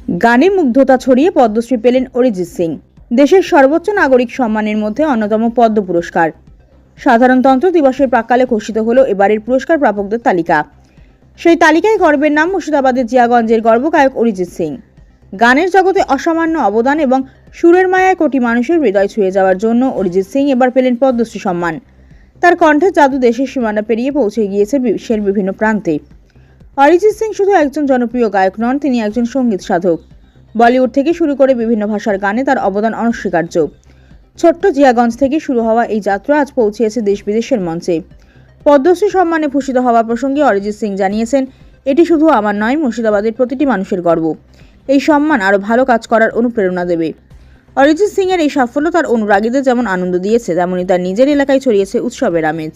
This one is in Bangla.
গানে মুগ্ধতা ছড়িয়ে পদ্মশ্রী পেলেন অরিজিৎ সিং। দেশের সর্বোচ্চ নাগরিক সম্মানের মধ্যে অন্যতম পদ্ম পুরস্কার। সাধারণতন্ত্র দিবসের প্রাক্কালে ঘোষিত হলো এবারের পুরস্কার প্রাপকদের তালিকা। সেই তালিকায় গর্বের নাম মুর্শিদাবাদের জিয়াগঞ্জের গর্বগায়ক অরিজিৎ সিং। গানের জগতে অসামান্য অবদান এবং সুরের মায়ায় কোটি মানুষের হৃদয় ছুঁয়ে যাওয়ার জন্য অরিজিৎ সিং এবার পেলেন পদ্মশ্রী সম্মান। তার কণ্ঠের জাদু দেশের সীমানা পেরিয়ে পৌঁছে গিয়েছে বিশ্বের বিভিন্ন প্রান্তে। অরিজিৎ সিং শুধু একজন জনপ্রিয় গায়ক নন, তিনি একজন সঙ্গীত সাধক। বলিউড থেকে শুরু করে বিভিন্ন ভাষার গানে তার অবদান অনস্বীকার্য। ছোট্ট জিয়াগঞ্জ থেকে শুরু হওয়া এই যাত্রা আজ পৌঁছেছে দেশ বিদেশের মঞ্চে। পদ্মশ্রী সম্মানে ভূষিত হওয়া প্রসঙ্গে অরিজিৎ সিং জানিয়েছেন, এটি শুধু আমার নয়, মুর্শিদাবাদের প্রতিটি মানুষের গর্ব। এই সম্মান আরও ভালো কাজ করার অনুপ্রেরণা দেবে। অরিজিৎ সিং এর এই সাফল্য তার অনুরাগীদের যেমন আনন্দ দিয়েছে, তেমনি তার নিজের এলাকায় ছড়িয়েছে উৎসবের আমেজ।